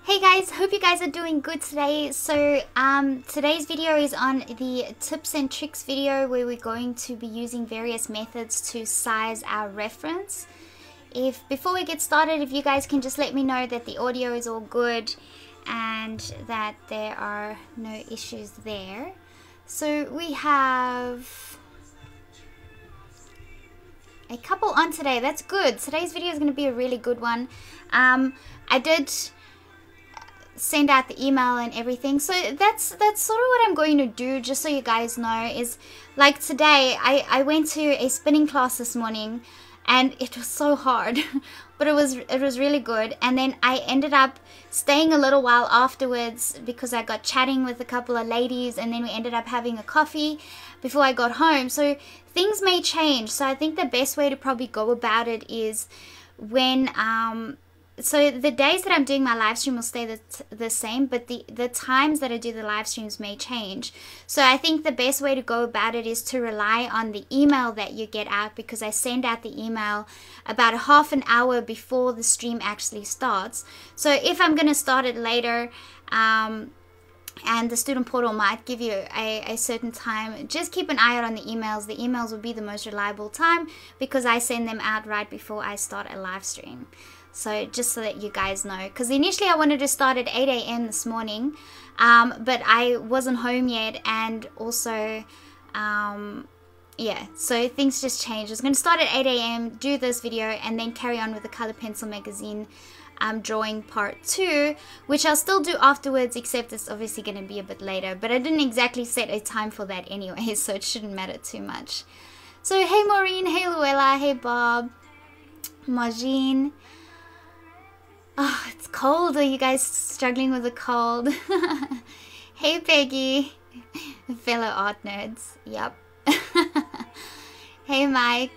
Hey guys, hope you guys are doing good today. So today's video is on the tips and tricks video where we're going to be using various methods to size our reference. Before we get started, if you guys can just let me know that the audio is all good and that there are no issues there. So we have a couple on today. That's good. Today's video is going to be a really good one. I did send out the email and everything, so that's sort of what I'm going to do, just so you guys know. Is like today I went to a spinning class this morning and it was so hard but it was really good, and then I ended up staying a little while afterwards because I got chatting with a couple of ladies, and then we ended up having a coffee before I got home. So things may change, so I think the best way to probably go about it is when so the days that I'm doing my live stream will stay the same, but the times that I do the live streams may change. So I think the best way to go about it is to rely on the email that you get out, because I send out the email about half an hour before the stream actually starts. So if I'm going to start it later, and the student portal might give you a certain time, just keep an eye out on the emails. The emails will be the most reliable time because I send them out right before I start a live stream. So just so that you guys know, because initially I wanted to start at 8 a.m. this morning, but I wasn't home yet, and also yeah, so things just changed. I was going to start at 8 a.m., do this video, and then carry on with the Color Pencil Magazine drawing part 2, which I'll still do afterwards, except it's obviously going to be a bit later, but I didn't exactly set a time for that anyway, so it shouldn't matter too much. So hey Maureen, hey Luella, hey Bob, Majin. Oh, it's cold. Are you guys struggling with a cold? Hey Peggy, fellow art nerds. Yep. Hey Mike.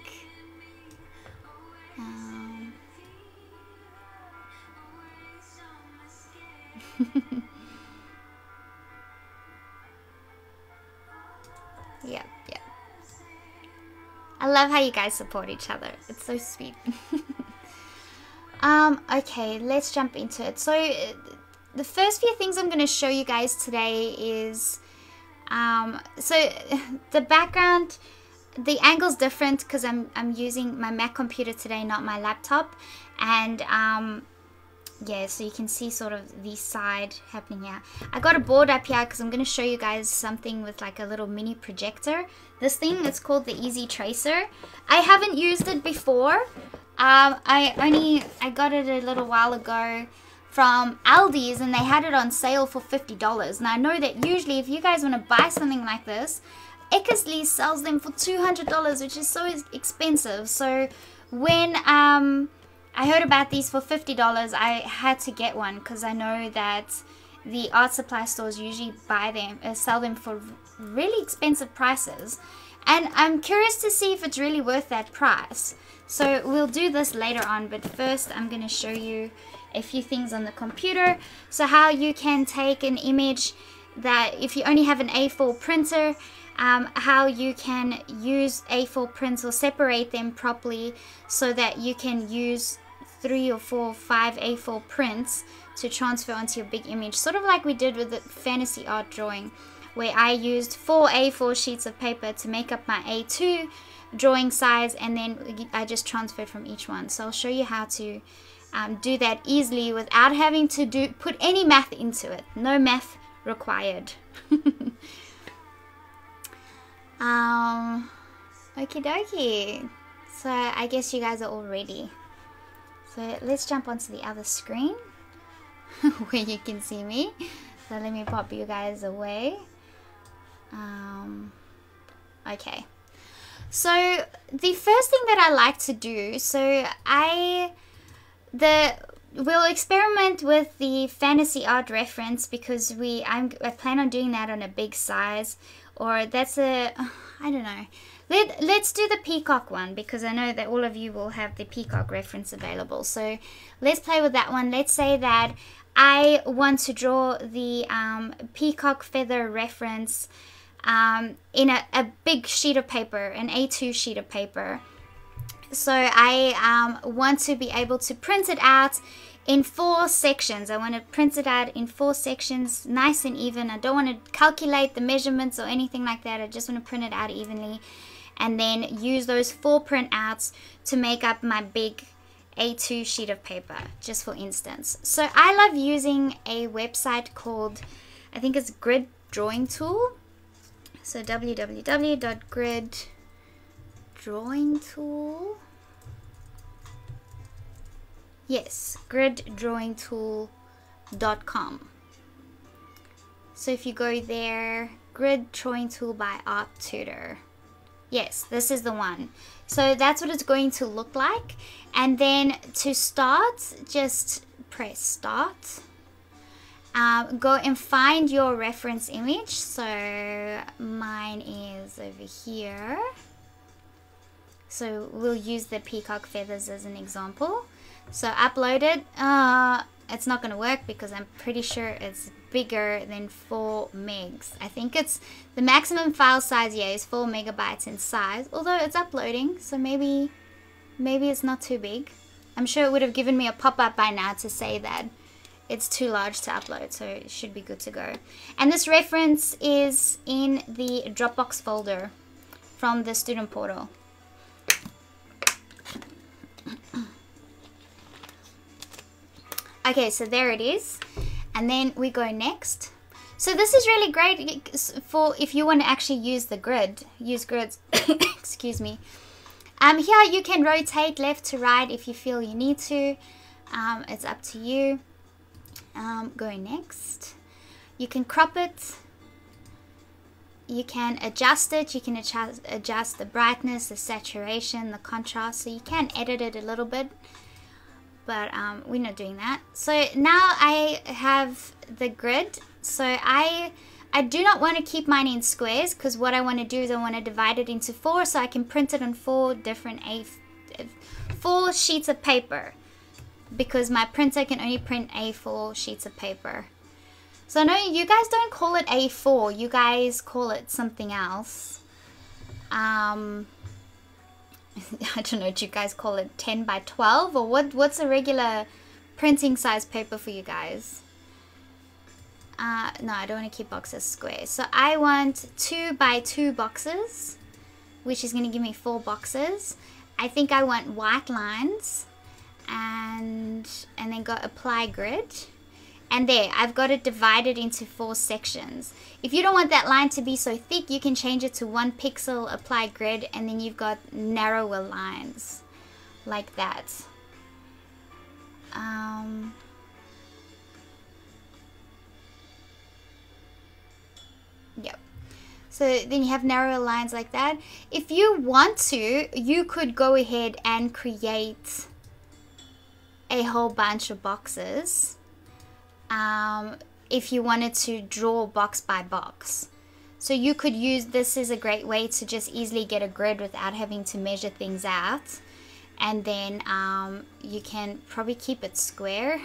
Yep. I love how you guys support each other. It's so sweet. Okay, let's jump into it. So the first few things I'm going to show you guys today is so the background, the angle's different because I'm using my Mac computer today, not my laptop, and yeah, so you can see sort of the side happening here. I got a board up here because I'm going to show you guys something with like a little mini projector. This thing, it's called the Easy Tracer. I haven't used it before. I got it a little while ago from Aldi's, and they had it on sale for $50. Now I know that usually if you guys want to buy something like this, Eckersley sells them for $200, which is so expensive. So when I heard about these for $50, I had to get one because I know that the art supply stores usually sell them for really expensive prices, and I'm curious to see if it's really worth that price. So we'll do this later on, but first I'm going to show you a few things on the computer. So how you can take an image that, if you only have an A4 printer, how you can use A4 prints or separate them properly so that you can use 3 or 4 or 5 A4 prints to transfer onto your big image, sort of like we did with the fantasy art drawing, where I used 4 A4 sheets of paper to make up my A2 drawing size, and then I just transferred from each one. So I'll show you how to do that easily without having to put any math into it. No math required. Okie dokie. So I guess you guys are all ready. So let's jump onto the other screen where you can see me. So let me pop you guys away. Okay. So the first thing that I like to do, so we'll experiment with the fantasy art reference because I plan on doing that on a big size, or I don't know. Let's do the peacock one because I know that all of you will have the peacock reference available. So let's play with that one. Let's say that I want to draw the peacock feather reference in a big sheet of paper, an A2 sheet of paper. So I want to be able to print it out in 4 sections. I want to print it out in 4 sections, nice and even. I don't want to calculate the measurements or anything like that. I just want to print it out evenly, and then use those 4 printouts to make up my big A2 sheet of paper, just for instance. So I love using a website called, I think it's Grid Drawing Tool. So www.griddrawingtool. Yes, griddrawingtool.com. So if you go there, Grid Drawing Tool by Art Tutor. Yes, this is the one. So that's what it's going to look like. And then to start, just press start. Go and find your reference image. So mine is over here. So we'll use the peacock feathers as an example. So upload it. It's not going to work because I'm pretty sure it's bigger than 4 megs. I think it's the maximum file size, yeah, is 4 megabytes in size, although it's uploading, so maybe it's not too big. I'm sure it would have given me a pop-up by now to say that it's too large to upload, so it should be good to go. And this reference is in the Dropbox folder from the student portal. Okay, so there it is. And then we go next. So this is really great for if you want to actually use the grid. Use grids. Excuse me. Here you can rotate left to right if you feel you need to. It's up to you. Go next. You can crop it. You can adjust it. You can adjust the brightness, the saturation, the contrast. So you can edit it a little bit. But we're not doing that. So now I have the grid. So I do not want to keep mine in squares, because what I want to do is I want to divide it into 4 so I can print it on 4 different 4 sheets of paper, because my printer can only print A4 sheets of paper. So no, you guys don't call it A4. You guys call it something else. I don't know, do you guys call it 10 by 12 or what's a regular printing size paper for you guys? No, I don't want to keep boxes square. So I want 2 by 2 boxes, which is going to give me 4 boxes. I think I want white lines, and then go apply grid. And there, I've got it divided into 4 sections. If you don't want that line to be so thick, you can change it to 1 pixel, apply grid, and then you've got narrower lines, like that. Yep. So then you have narrower lines like that. If you want to, you could go ahead and create a whole bunch of boxes. If you wanted to draw box by box. So you could use this as a great way to just easily get a grid without having to measure things out. And then you can probably keep it square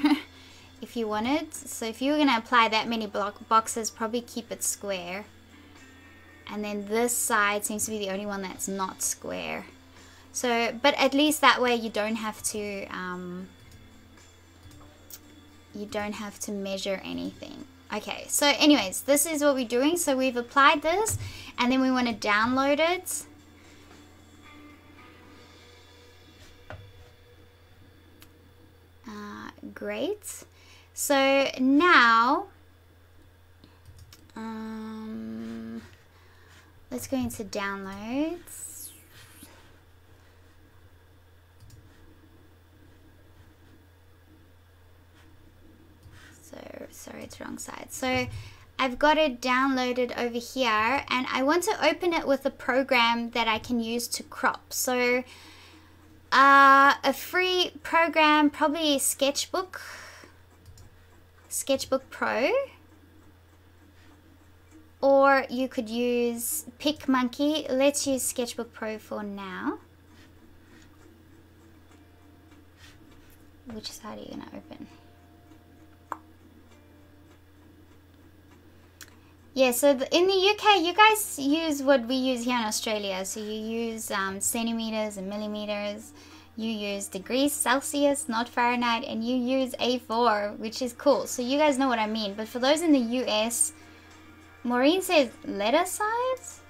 if you wanted. So if you were going to apply that many boxes, probably keep it square. And then this side seems to be the only one that's not square. So, but at least that way you don't have to measure anything. Okay, so anyways, this is what we're doing. So we've applied this, and then we want to download it. Great. So now let's go into downloads. Sorry, it's wrong side. So I've got it downloaded over here, and I want to open it with a program that I can use to crop. So a free program, probably Sketchbook Pro, or you could use PicMonkey. Let's use Sketchbook Pro for now. Which side are you going to open? Yeah, so in the UK, you guys use what we use here in Australia. So you use centimeters and millimeters. You use degrees Celsius, not Fahrenheit, and you use A4, which is cool. So you guys know what I mean. But for those in the US, Maureen says letter size?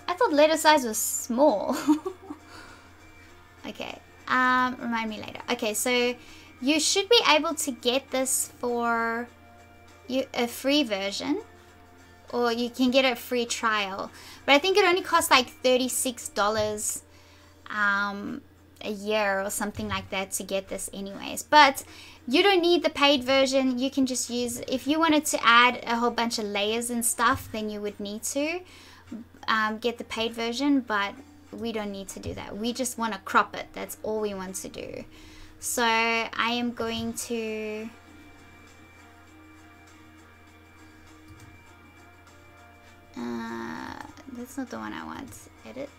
I thought letter size was small. Okay, remind me later. Okay, so you should be able to get this for a free version, or you can get a free trial. But I think it only costs like $36 a year or something like that to get this anyways. But you don't need the paid version. You can just use, if you wanted to add a whole bunch of layers and stuff, then you would need to get the paid version, but we don't need to do that. We just want to crop it. That's all we want to do. So I am going to that's not the one I want. Edit.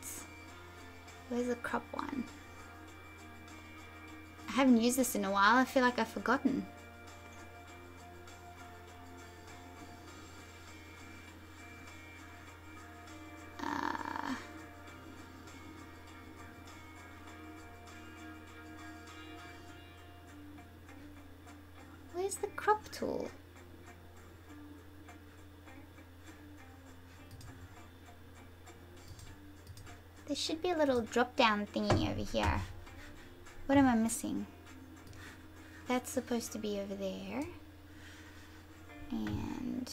Where's the crop one? I haven't used this in a while. I feel like I've forgotten. Where's the crop tool? There should be a little drop down thingy over here. What am I missing? That's supposed to be over there. And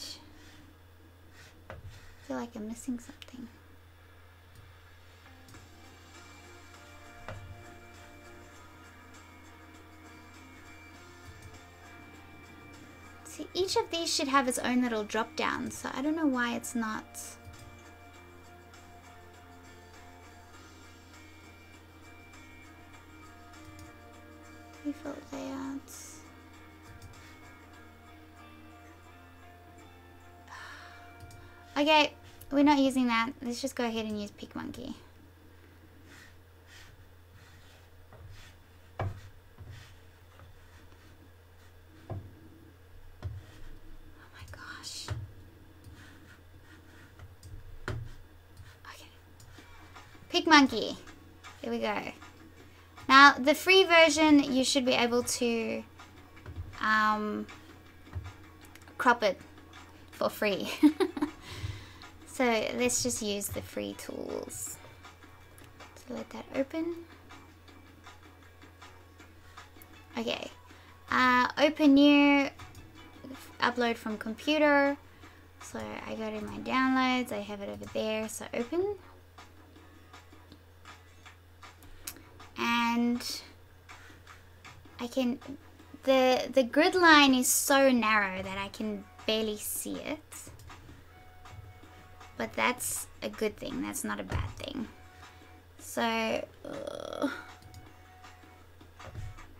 I feel like I'm missing something. See, each of these should have its own little drop down, so I don't know why it's not. Default layouts. Okay, we're not using that. Let's just go ahead and use PicMonkey. PicMonkey. Here we go. Now, the free version, you should be able to crop it for free. So let's just use the free tools. So let that open. Okay. Open new, upload from computer. So I go to my downloads. I have it over there. So open. And I can, the grid line is so narrow that I can barely see it, but that's a good thing. That's not a bad thing. So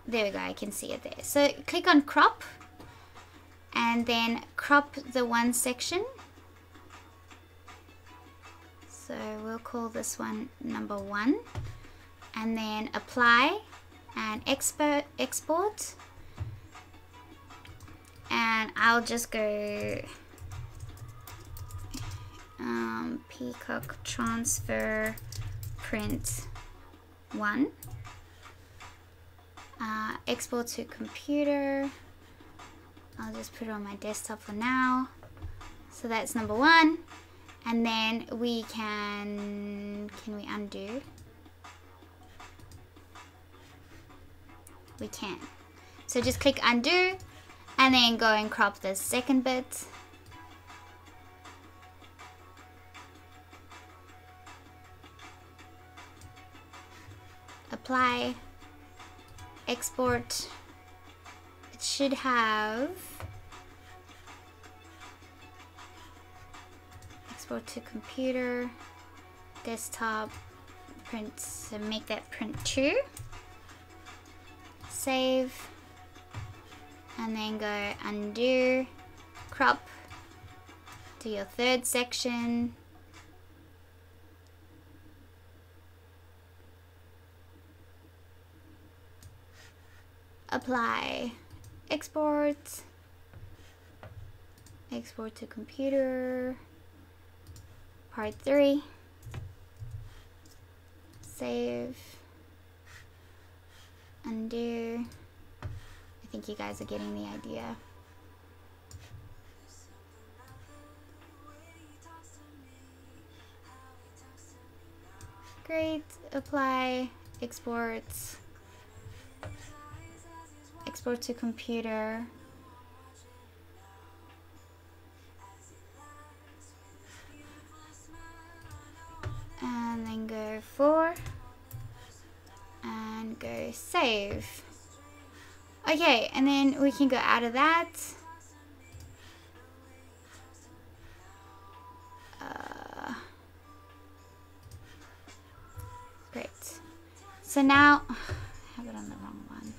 there we go, I can see it there. So click on crop and then crop the one section. So we'll call this one number 1. And then apply and export. And I'll just go Peacock transfer print 1. Export to computer. I'll just put it on my desktop for now. So that's number 1. And then we can we undo? We can. So just click undo and then go and crop the second bit. Apply, export. It should have export to computer, desktop, print, so make that print 2. Save, and then go undo, crop, do your third section, apply, export, export to computer, part 3, save, undo. I think you guys are getting the idea. Great. Apply, export to computer. And then go 4 and go save. Okay, and then we can go out of that. Great. So now, I have it on the wrong one.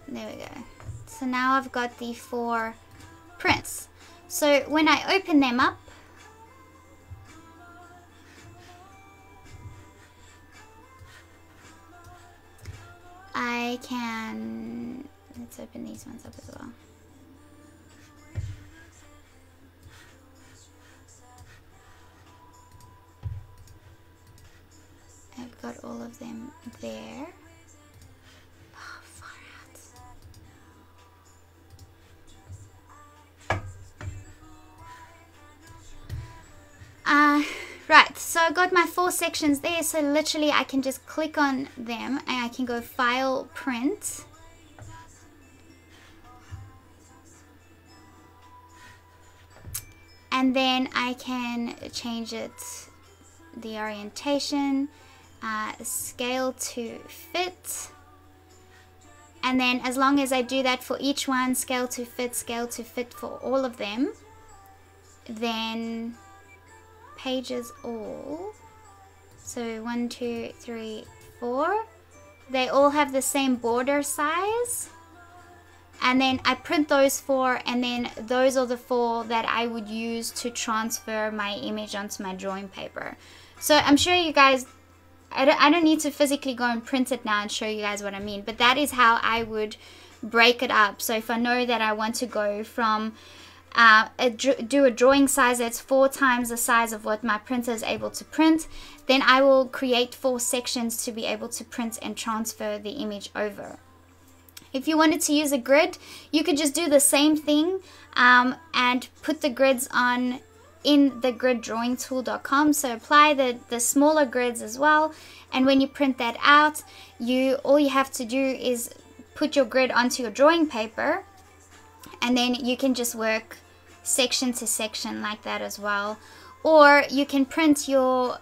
There we go. So now I've got the 4 prints. So when I open them up, I can, let's open these ones up as well. I've got all of them there. Oh, far out. Right, so I got my 4 sections there, so literally I can just click on them and I can go File, Print. And then I can change it, the orientation, scale to fit. And then as long as I do that for each one, scale to fit for all of them, then pages all, so 1, 2, 3, 4, they all have the same border size, and then I print those 4, and then those are the 4 that I would use to transfer my image onto my drawing paper. So I'm sure you guys, I don't need to physically go and print it now and show you guys what I mean, but that is how I would break it up. So if I know that I want to go from do a drawing size that's 4 times the size of what my printer is able to print, then I will create 4 sections to be able to print and transfer the image over. If you wanted to use a grid, you could just do the same thing and put the grids on in the griddrawingtool.com. So apply the smaller grids as well, and when you print that out, all you have to do is put your grid onto your drawing paper, and then you can just work section to section like that as well. Or you can print your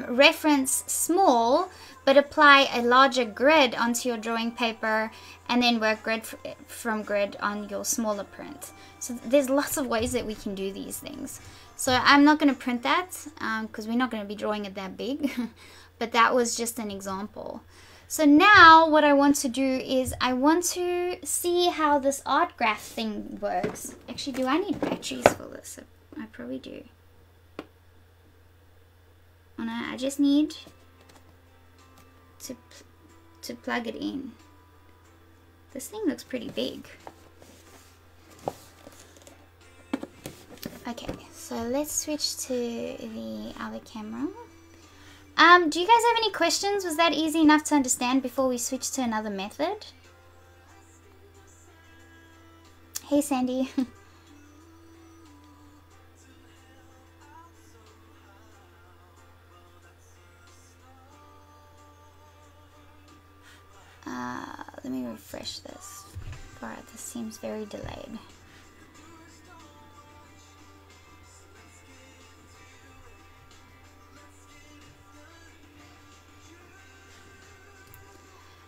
reference small but apply a larger grid onto your drawing paper and then work grid from grid on your smaller print. So there's lots of ways that we can do these things. So I'm not going to print that because we're not going to be drawing it that big, but that was just an example. So now what I want to do is I want to see how this art graph thing works. Actually, do I need batteries for this? I probably do. Oh no, I just need to plug it in. This thing looks pretty big. Okay, so let's switch to the other camera. Do you guys have any questions? Was that easy enough to understand before we switch to another method? Hey Sandy. Let me refresh this. Alright, this seems very delayed.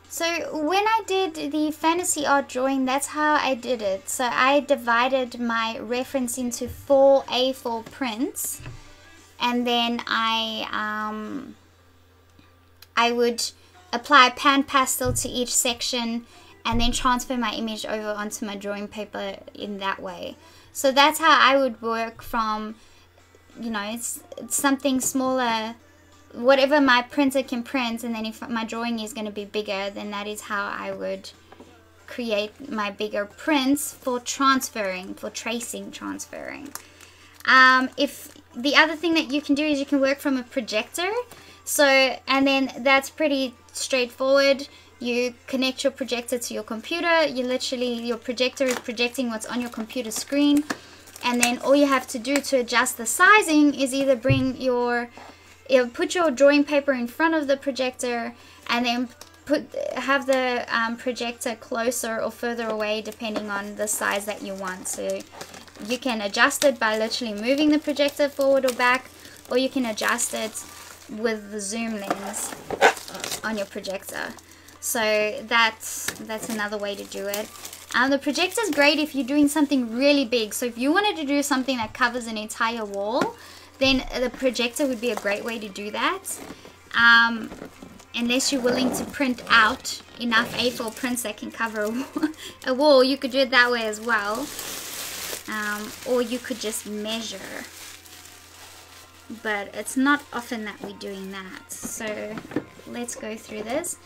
So when I did the fantasy art drawing, that's how I did it. So I divided my reference into 4 A4 prints, and then I would apply pan pastel to each section and then transfer my image over onto my drawing paper in that way. So that's how I would work from, you know, it's something smaller, whatever my printer can print, and then if my drawing is going to be bigger, then that is how I would create my bigger prints for transferring, for tracing, transferring. If the other thing that you can do is you can work from a projector. So, and then that's pretty straightforward. You connect your projector to your computer. You literally, your projector is projecting what's on your computer screen. And then all you have to do to adjust the sizing is either bring your, put your drawing paper in front of the projector and then have the projector closer or further away depending on the size that you want. So you can adjust it by literally moving the projector forward or back, or you can adjust it with the zoom lens on your projector. So that's another way to do it. The projector is great if you're doing something really big. So if you wanted to do something that covers an entire wall, then the projector would be a great way to do that. Unless you're willing to print out enough A4 prints that can cover a wall, you could do it that way as well. Or you could just measure. But it's not often that we're doing that. So let's go through this.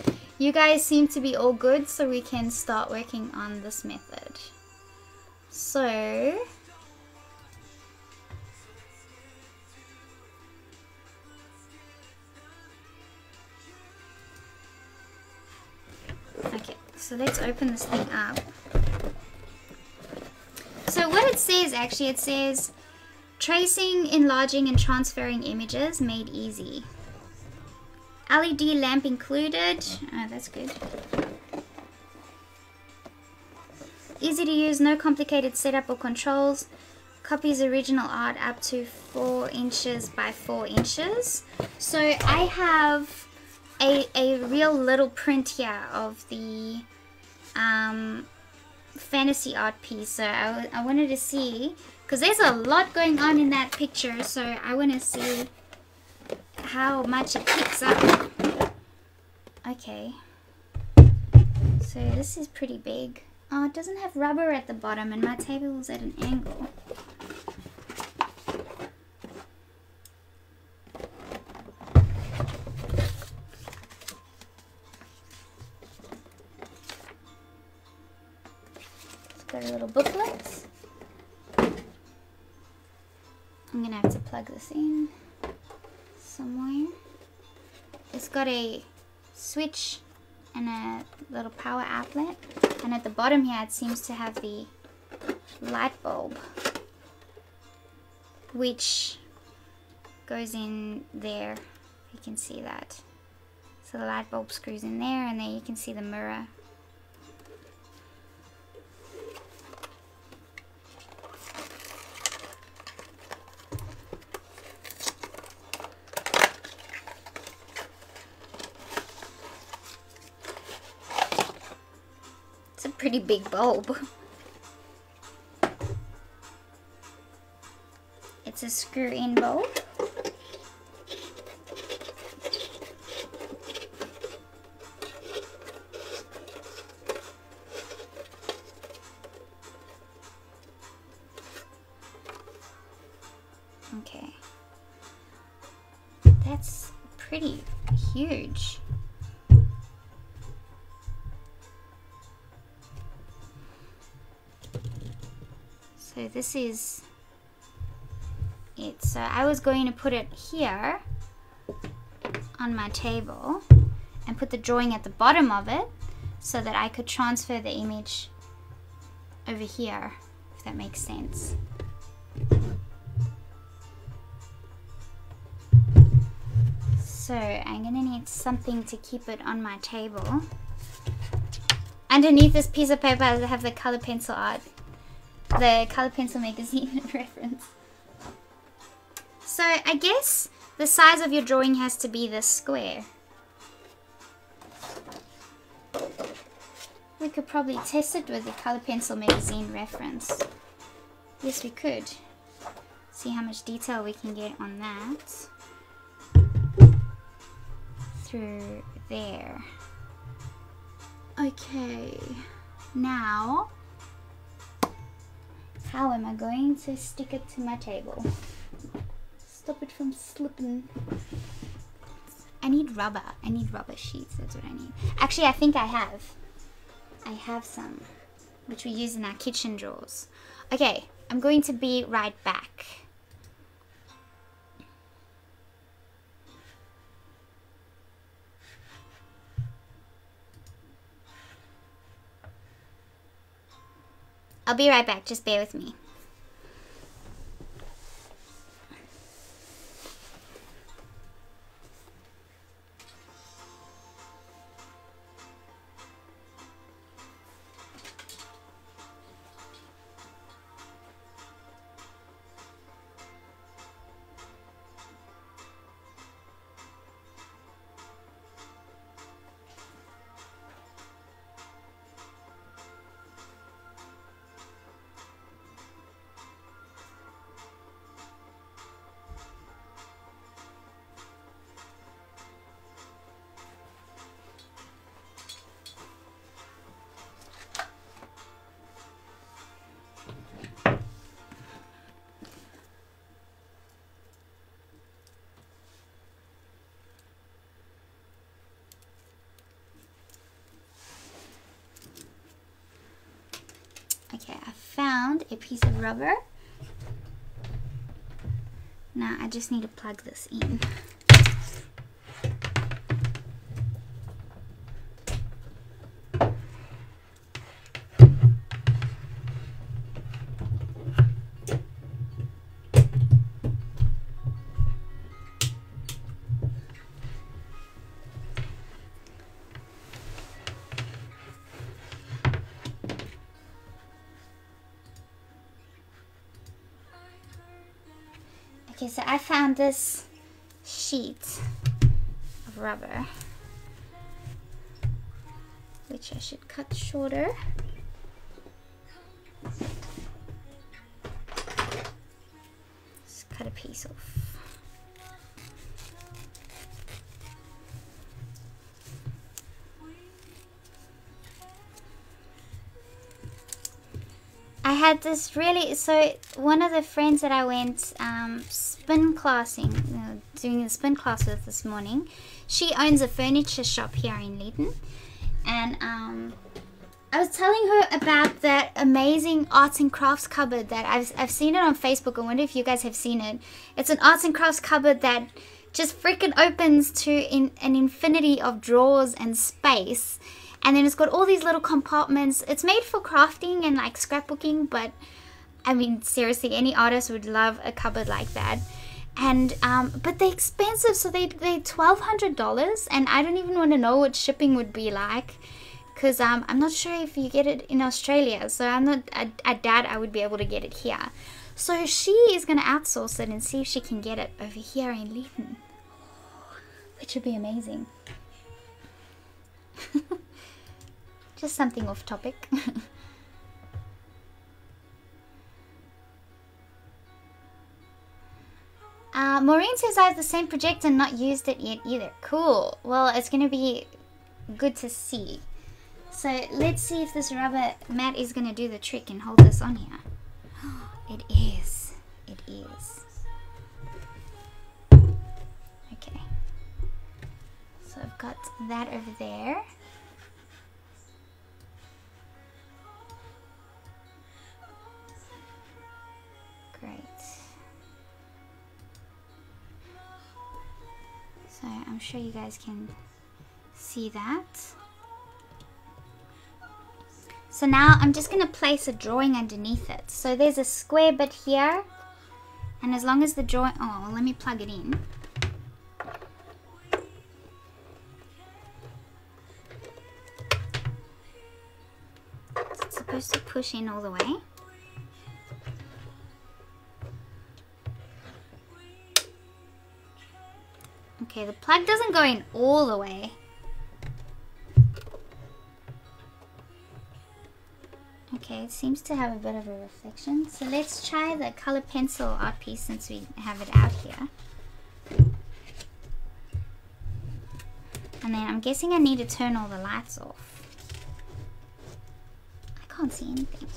You guys seem to be all good, so we can start working on this method. So okay, so let's open this thing up. So what it says, actually, it says tracing, enlarging, and transferring images made easy. LED lamp included. Oh, that's good. Easy to use, no complicated setup or controls. Copies original art up to 4 inches by 4 inches. So I have a real little print here of the fantasy art piece. So I wanted to see, because there's a lot going on in that picture, so I want to see how much it picks up. Okay, so this is pretty big. Oh, it doesn't have rubber at the bottom and my table is at an angle. It's got a little booklet. I'm gonna have to plug this in somewhere. It's got a switch and a little power outlet, and at the bottom here it seems to have the light bulb, which goes in there. You can see that. So the light bulb screws in there, and there you can see the mirror. Pretty big bulb. It's a screw-in bulb. Okay. That's pretty huge. So this is it. So I was going to put it here on my table and put the drawing at the bottom of it so that I could transfer the image over here, if that makes sense. So I'm gonna need something to keep it on my table. Underneath this piece of paper I have the color pencil art. The Color Pencil magazine reference. So I guess the size of your drawing has to be this square. We could probably test it with the Color Pencil magazine reference. Yes, we could. See how much detail we can get on that. Through there. Okay. Now, how am I going to stick it to my table? Stop it from slipping. I need rubber. I need rubber sheets. That's what I need. Actually, I think I have. I have some, which we use in our kitchen drawers. Okay, I'm going to be right back. I'll be right back, just bear with me. Okay, I found a piece of rubber. Now I just need to plug this in. Okay, so I found this sheet of rubber, which I should cut shorter. Let's cut a piece off. I had this really, so one of the friends that I went spin classing, doing a spin class with this morning, she owns a furniture shop here in Leiden, and I was telling her about that amazing arts and crafts cupboard that I've seen it on Facebook. I wonder if you guys have seen it. It's an arts and crafts cupboard that just freaking opens to an infinity of drawers and space. And then it's got all these little compartments. It's made for crafting and like scrapbooking, but I mean, seriously, any artist would love a cupboard like that. And but they're expensive, so they're $1,200, and I don't even want to know what shipping would be like, because I'm not sure if you get it in Australia. So I doubt I would be able to get it here. So she is gonna outsource it and see if she can get it over here in Leiden, which would be amazing. Just something off topic. Maureen says I have the same projector and not used it yet either. Cool. Well, it's going to be good to see. So let's see if this rubber mat is going to do the trick and hold this on here. It is. It is. Okay. So I've got that over there. Great. So I'm sure you guys can see that. So now I'm just going to place a drawing underneath it. So there's a square bit here, and as long as the drawing, oh, let me plug it in. It's supposed to push in all the way. Okay, the plug doesn't go in all the way. Okay, it seems to have a bit of a reflection. So let's try the color pencil art piece since we have it out here. And then I'm guessing I need to turn all the lights off. I can't see anything.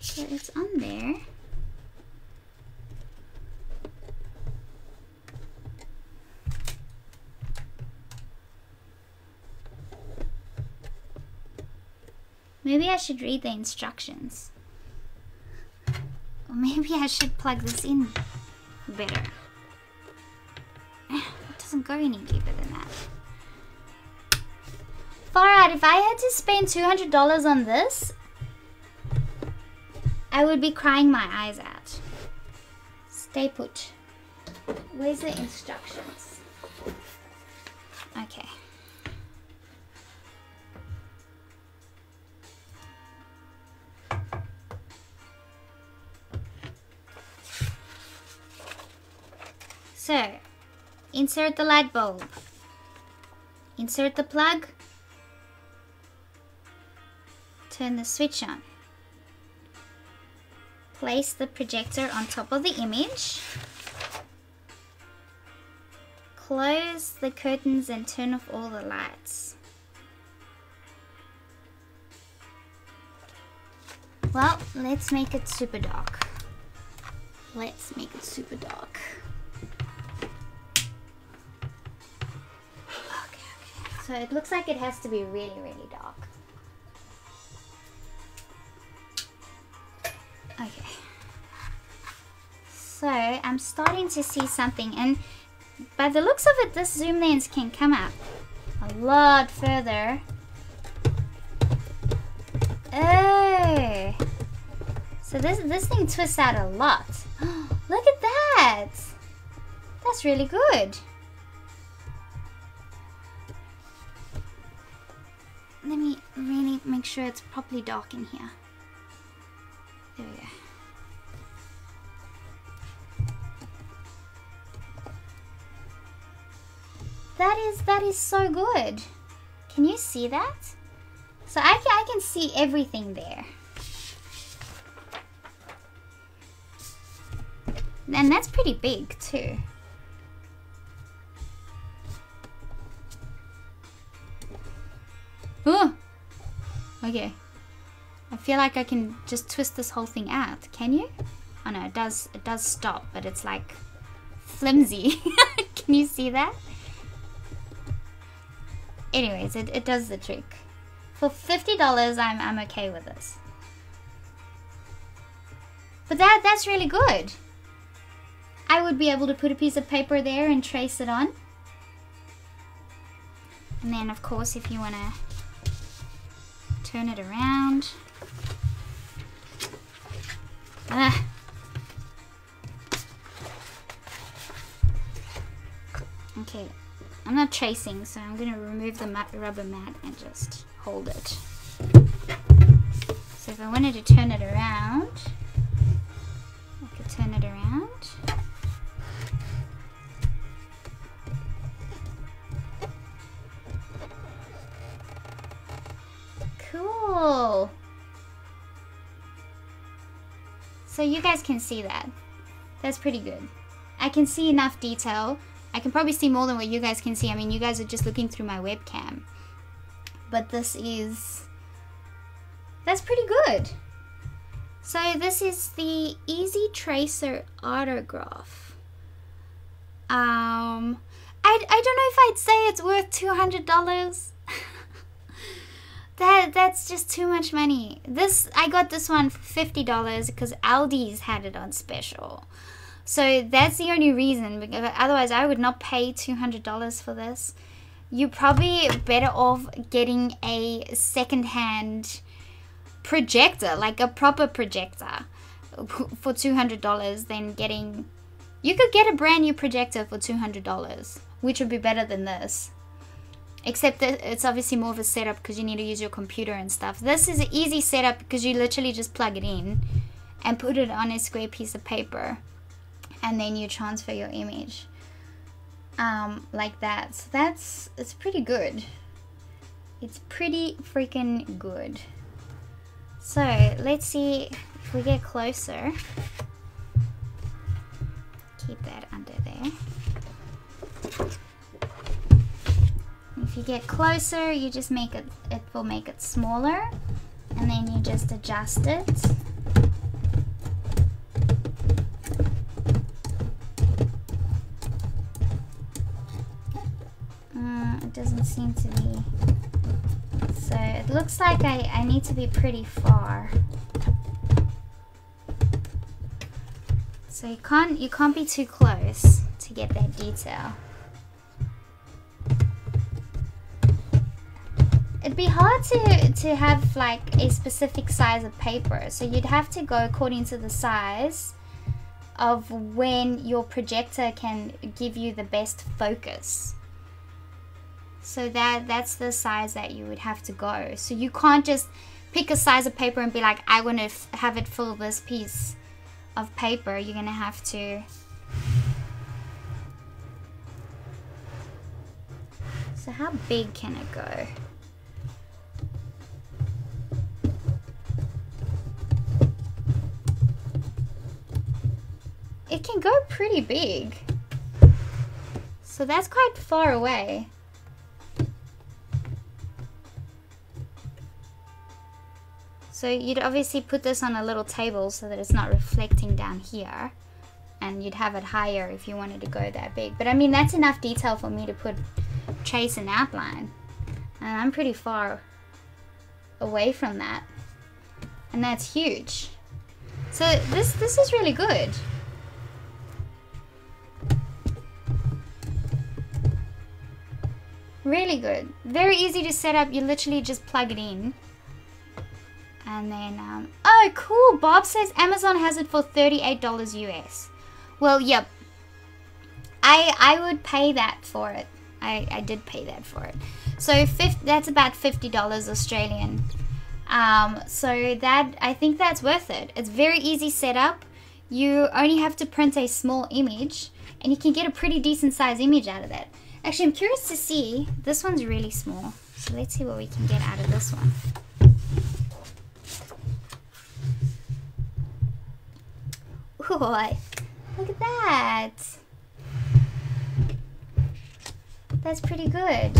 So it's on there. Maybe I should read the instructions. Or maybe I should plug this in better. It doesn't go any deeper than that. Far out, if I had to spend $200 on this, I would be crying my eyes out. Stay put. Where's the instructions? Okay. So, insert the light bulb. Insert the plug. Turn the switch on. Place the projector on top of the image. Close the curtains and turn off all the lights. Well, let's make it super dark. Let's make it super dark. Okay. So it looks like it has to be really, really dark. Okay. So I'm starting to see something, and by the looks of it, this zoom lens can come up a lot further. Oh, so this thing twists out a lot. Look at that. That's really good. Let me really make sure it's properly dark in here. There we go. That is so good. Can you see that? So I can see everything there. And that's pretty big too. Oh, okay. I feel like I can just twist this whole thing out. Can you? Oh no, it does stop, but it's like flimsy. Can you see that? Anyways, it does the trick. For $50, I'm okay with this. But that's really good. I would be able to put a piece of paper there and trace it on. And then of course if you want to turn it around. Okay, I'm not tracing, so I'm going to remove the rubber mat and just hold it. So if I wanted to turn it around, I could turn it around. Cool. So you guys can see that. That's pretty good. I can see enough detail. I can probably see more than what you guys can see. I mean, you guys are just looking through my webcam. But that's pretty good. So this is the Easy Tracer Autograph. I don't know if I'd say it's worth $200. That's just too much money. I got this one for $50 because Aldi's had it on special. So that's the only reason, because otherwise I would not pay $200 for this. You're probably better off getting a second-hand projector, like a proper projector, for $200 than getting... You could get a brand new projector for $200, which would be better than this. Except that it's obviously more of a setup because you need to use your computer and stuff. This is an easy setup because you literally just plug it in and put it on a square piece of paper. And then you transfer your image like that. So it's pretty good. It's pretty freaking good. So let's see if we get closer. Keep that under there. If you get closer, you just make it will make it smaller, and then you just adjust it. It doesn't seem to be So it looks like I need to be pretty far. So you can't be too close to get that detail. It'd be hard to have like a specific size of paper, so you'd have to go according to the size of when your projector can give you the best focus. So that's the size that you would have to go. So you can't just pick a size of paper and be like, I want to have it fill this piece of paper. You're gonna have to. So how big can it go? It can go pretty big. So that's quite far away. So you'd obviously put this on a little table so that it's not reflecting down here, and you'd have it higher if you wanted to go that big. But I mean, that's enough detail for me to trace an outline, and I'm pretty far away from that, and that's huge. So this is really good. Really good. Very easy to set up. You literally just plug it in. And then, oh, cool. Bob says Amazon has it for $38 US. Well, yep. I would pay that for it. I did pay that for it. So that's about $50 Australian. So that, I think that's worth it. It's very easy setup. You only have to print a small image, and you can get a pretty decent size image out of that. Actually, I'm curious to see. This one's really small. So let's see what we can get out of this one. Ooh, look at that. That's pretty good.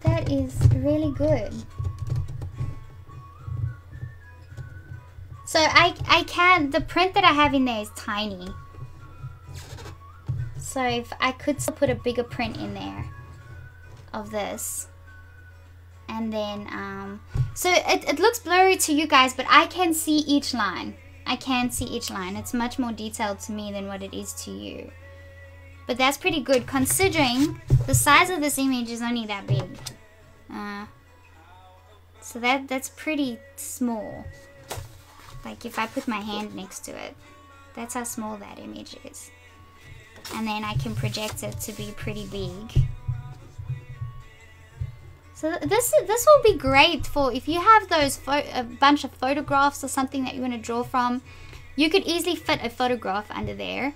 That is really good. So the print that I have in there is tiny. So if I could still put a bigger print in there of this. And then, so it looks blurry to you guys, but I can see each line. I can see each line. It's much more detailed to me than what it is to you. But that's pretty good considering the size of this image is only that big. So that's pretty small. Like if I put my hand next to it, that's how small that image is. And then I can project it to be pretty big. So this will be great for if you have those a bunch of photographs or something that you want to draw from. You could easily fit a photograph under there,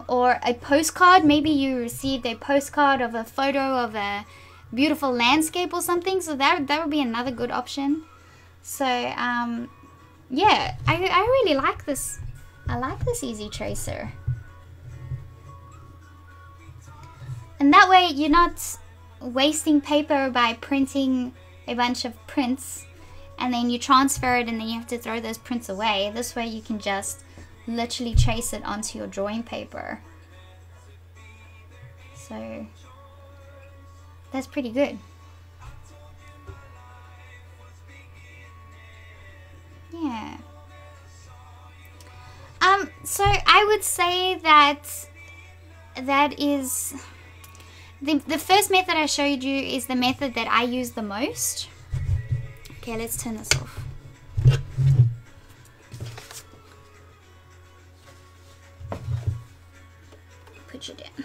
or a postcard. Maybe you received a postcard of a photo of a beautiful landscape or something. So that would be another good option. So yeah, I really like this. I like this easy tracer, and that way you're not wasting paper by printing a bunch of prints and then you transfer it and then you have to throw those prints away. This way you can just literally trace it onto your drawing paper. So that's pretty good. Yeah. So I would say that is the first method I showed you is the method that I use the most. Okay, let's turn this off. Put you down.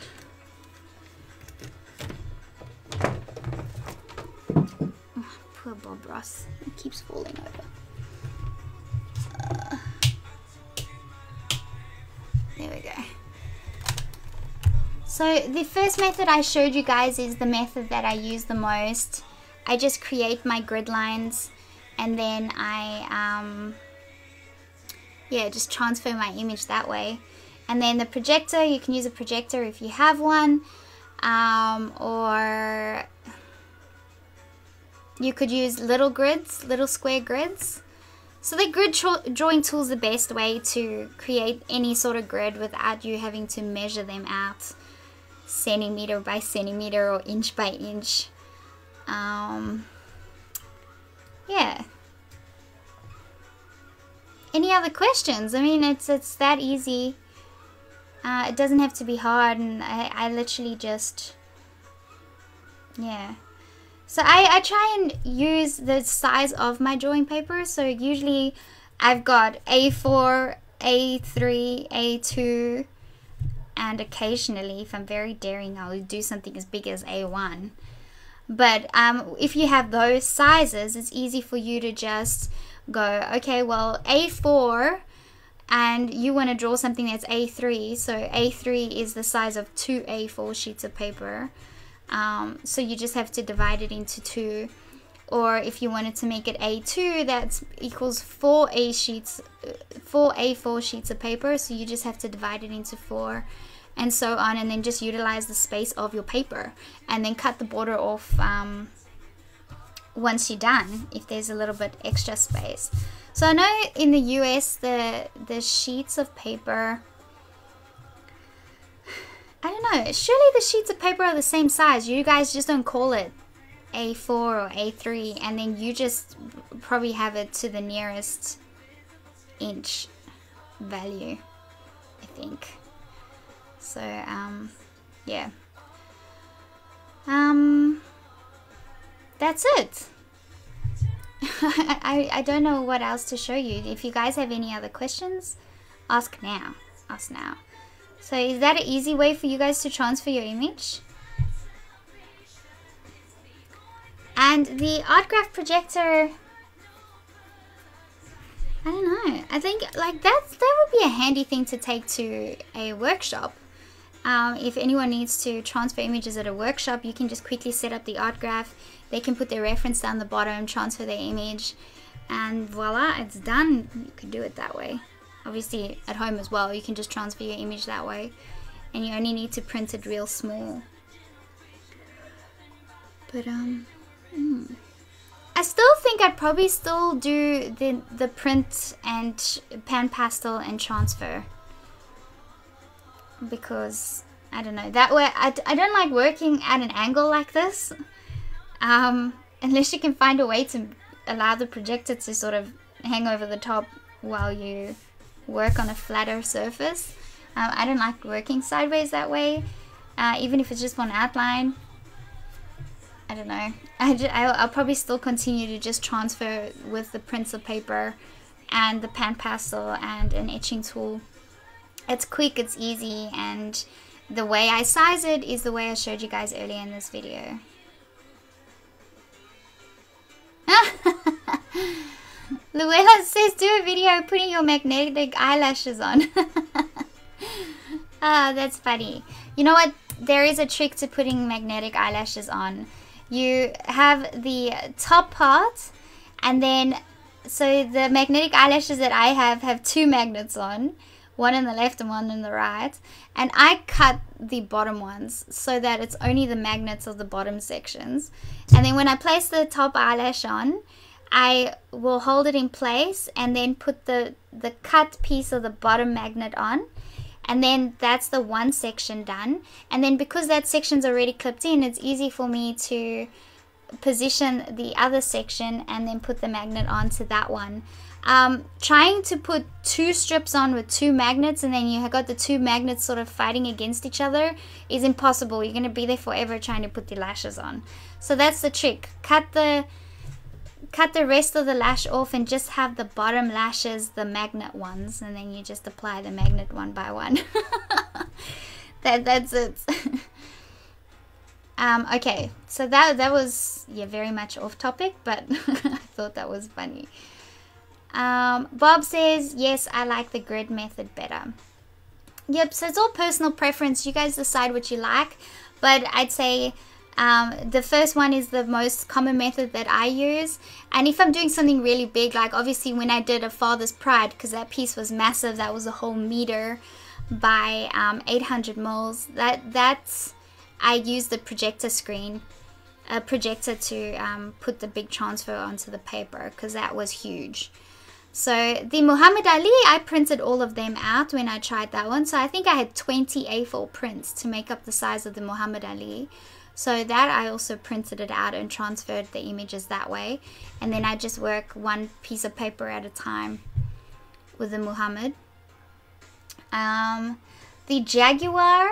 Oh, poor Bob Ross. It keeps falling over. There we go. So the first method I showed you guys is the method that I use the most. I just create my grid lines and then I just transfer my image that way. And then the projector, you can use a projector if you have one, or you could use little grids, little square grids. So the grid drawing tool is the best way to create any sort of grid without you having to measure them out centimeter by centimeter or inch by inch. Yeah. Any other questions? I mean, it's that easy. It doesn't have to be hard, and I literally just, yeah. So I try and use the size of my drawing paper. So usually I've got A4, A3, A2, and occasionally, if I'm very daring, I'll do something as big as A1. But if you have those sizes, it's easy for you to just go, okay, well, A4, and you want to draw something that's A3, so A3 is the size of 2 A4 sheets of paper. So you just have to divide it into 2. Or if you wanted to make it A2, that equals 4 A4 sheets of paper, so you just have to divide it into 4, and so on, and then just utilize the space of your paper, and then cut the border off once you're done, if there's a little bit extra space. So I know in the US, the sheets of paper, I don't know, surely the sheets of paper are the same size. You guys just don't call it A4 or A3, and then you just probably have it to the nearest inch value, I think. So, yeah. That's it. I don't know what else to show you. If you guys have any other questions, ask now. Ask now. So is that an easy way for you guys to transfer your image? And the art graph projector, I don't know. I think like that would be a handy thing to take to a workshop. If anyone needs to transfer images at a workshop, you can just quickly set up the art graph. They can put their reference down the bottom, transfer their image, and voila, it's done. You could do it that way. Obviously at home as well, you can just transfer your image that way, and you only need to print it real small. But I still think I'd probably still do the print and pan pastel and transfer, because I don't know, that way I don't like working at an angle like this, unless you can find a way to allow the projector to sort of hang over the top while you work on a flatter surface. I don't like working sideways that way, even if it's just one outline. I don't know. I'll probably still continue to just transfer with the prints of paper and the pan pastel and an etching tool. It's quick, it's easy, and the way I size it is the way I showed you guys earlier in this video. Luella says do a video putting your magnetic eyelashes on. Ah, that's funny. You know what? There is a trick to putting magnetic eyelashes on. You have the top part, and then, so the magnetic eyelashes that I have 2 magnets on, one on the left and one on the right, and I cut the bottom ones so that it's only the magnets of the bottom sections. And then when I place the top eyelash on, I will hold it in place and then put the cut piece of the bottom magnet on, and then that's the one section done. And then because that section's already clipped in, it's easy for me to position the other section and then put the magnet onto that one. Trying to put 2 strips on with 2 magnets and then you have got the 2 magnets sort of fighting against each other is impossible. You're going to be there forever trying to put the lashes on. So that's the trick. Cut the rest of the lash off and just have the bottom lashes the magnet ones, and then you just apply the magnet one by one. That's it. Okay, so that was, yeah, very much off topic, but I thought that was funny. Bob says, yes, I like the grid method better. Yep, so it's all personal preference. You guys decide what you like, but I'd say the first one is the most common method that I use. And if I'm doing something really big, like obviously when I did A Father's Pride, because that piece was massive, that was a whole meter by 800 mils, that's I used the projector screen, a projector to put the big transfer onto the paper, because that was huge. So the Muhammad Ali, I printed all of them out when I tried that one. So I think I had 20 A4 prints to make up the size of the Muhammad Ali. So that I also printed it out and transferred the images that way. And then I just work one piece of paper at a time with the Muhammad. The Jaguar,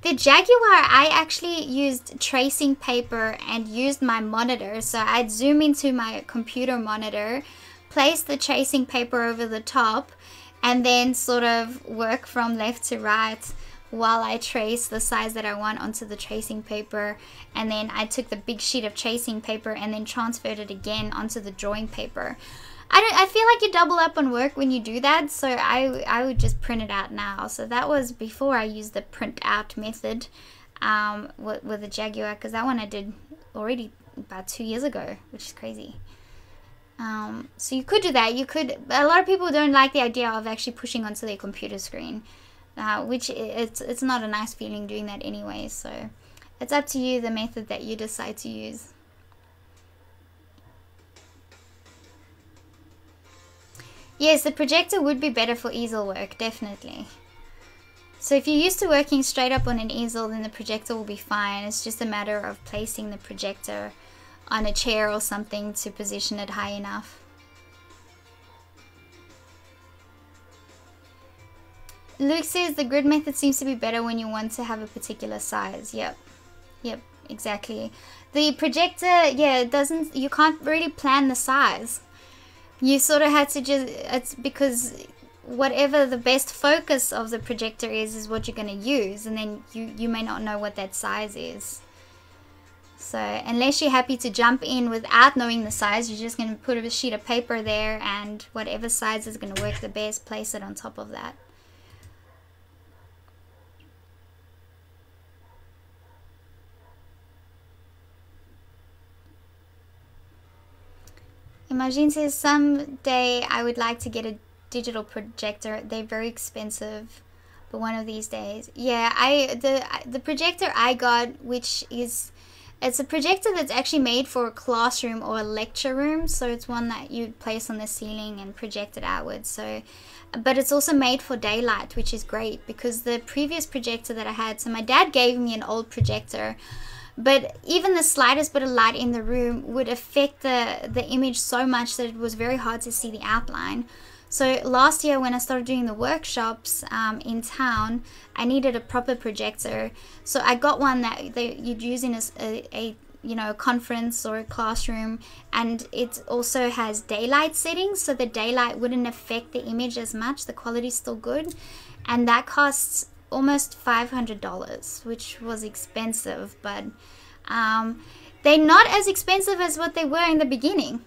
I actually used tracing paper and used my monitor. So I'd zoom into my computer monitor, place the tracing paper over the top, and then sort of work from left to right while I trace the size that I want onto the tracing paper. And then I took the big sheet of tracing paper and then transferred it again onto the drawing paper. I feel like you double up on work when you do that, so I would just print it out now. So that was before I used the print out method with the Jaguar, because that one I did already about 2 years ago, which is crazy. So you could do that. You could. A lot of people don't like the idea of actually pushing onto their computer screen, which it's not a nice feeling doing that anyway. So it's up to you the method that you decide to use. Yes, the projector would be better for easel work, definitely. So if you're used to working straight up on an easel, then the projector will be fine. It's just a matter of placing the projector on a chair or something to position it high enough. Luke says the grid method seems to be better when you want to have a particular size. Yep, exactly. The projector, yeah, you can't really plan the size. You sort of had to it's because whatever the best focus of the projector is what you're going to use, and then you may not know what that size is. So unless you're happy to jump in without knowing the size, you're just going to put a sheet of paper there, and whatever size is going to work the best, place it on top of that. Imagine says, someday I would like to get a digital projector. They're very expensive, but one of these days. Yeah, the projector I got, which is, it's a projector that's actually made for a classroom or a lecture room. So it's one that you place on the ceiling and project it outwards. So, but it's also made for daylight, which is great, because the previous projector that I had, so my dad gave me an old projector, but even the slightest bit of light in the room would affect the image so much that it was very hard to see the outline. So last year when I started doing the workshops in town, I needed a proper projector. So I got one that you'd use in a conference or a classroom, and it also has daylight settings, so the daylight wouldn't affect the image as much. The quality's still good, and that costs almost $500, which was expensive, but they're not as expensive as what they were in the beginning,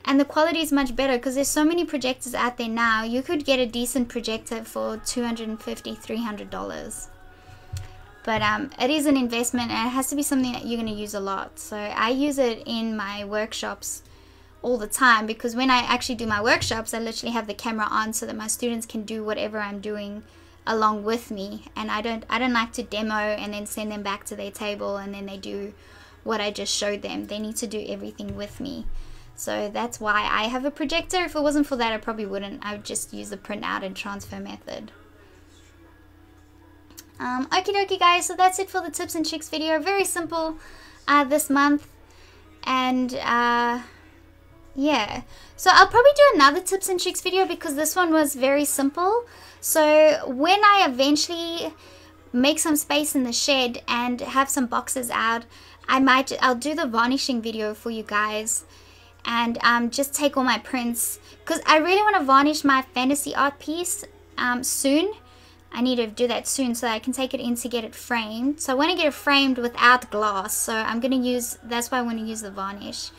and the quality is much better because there's so many projectors out there now. You could get a decent projector for $250, $300, but it is an investment, and it has to be something that you're going to use a lot. So I use it in my workshops all the time, because when I actually do my workshops, I literally have the camera on so that my students can do whatever I'm doing along with me, and I don't like to demo and then send them back to their table and then they do what I just showed them. They need to do everything with me. So that's why I have a projector. If it wasn't for that, I probably wouldn't. I would just use the print out and transfer method. Okie dokie guys, so that's it for the tips and tricks video. Very simple this month, and yeah, so I'll probably do another tips and tricks video because this one was very simple. So when I eventually make some space in the shed and have some boxes out, I'll do the varnishing video for you guys, and just take all my prints, because I really want to varnish my fantasy art piece soon. I need to do that soon so that I can take it in to get it framed. So I want to get it framed without glass, so I'm going to use, that's why I want to use the varnish.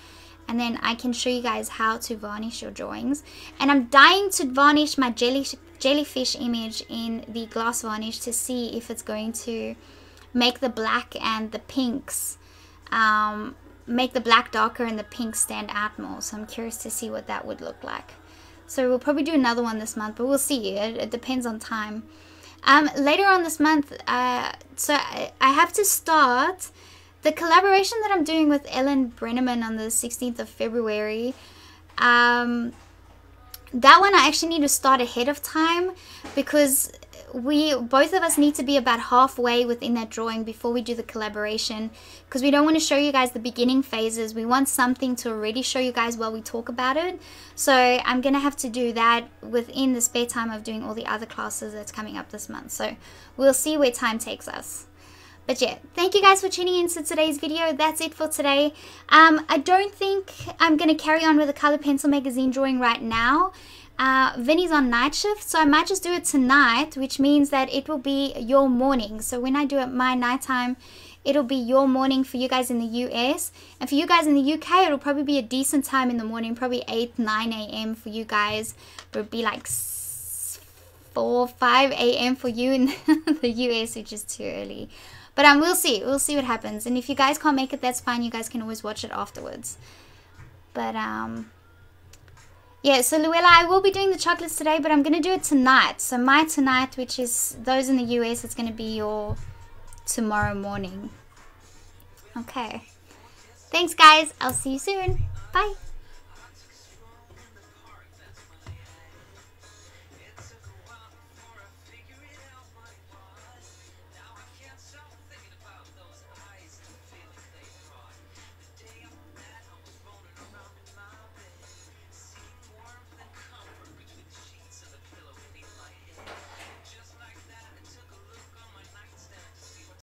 And then I can show you guys how to varnish your drawings. And I'm dying to varnish my jellyfish image in the glass varnish to see if it's going to make the black and the pinks, make the black darker and the pink stand out more. So I'm curious to see what that would look like. So we'll probably do another one this month, but we'll see. It depends on time. Later on this month, so I have to start the collaboration that I'm doing with Ellen Brenneman on the 16th of February. That one I actually need to start ahead of time, because both of us need to be about halfway within that drawing before we do the collaboration, because we don't want to show you guys the beginning phases. We want something to already show you guys while we talk about it. So I'm gonna have to do that within the spare time of doing all the other classes that's coming up this month. So we'll see where time takes us. But yeah, thank you guys for tuning in to today's video. That's it for today. I don't think I'm going to carry on with the Color Pencil Magazine drawing right now. Vinny's on night shift, so I might just do it tonight, which means that it will be your morning. So when I do it my nighttime, it'll be your morning for you guys in the US. And for you guys in the UK, it'll probably be a decent time in the morning, probably 8, 9 a.m. for you guys. But it'll be like 4, 5 a.m. for you in the US, which is too early. But we'll see what happens. And if you guys can't make it, that's fine. You guys can always watch it afterwards. But yeah, so Luella, I will be doing the chocolates today, but I'm going to do it tonight. So my tonight, which is those in the US, it's going to be your tomorrow morning. Okay. Thanks, guys. I'll see you soon. Bye.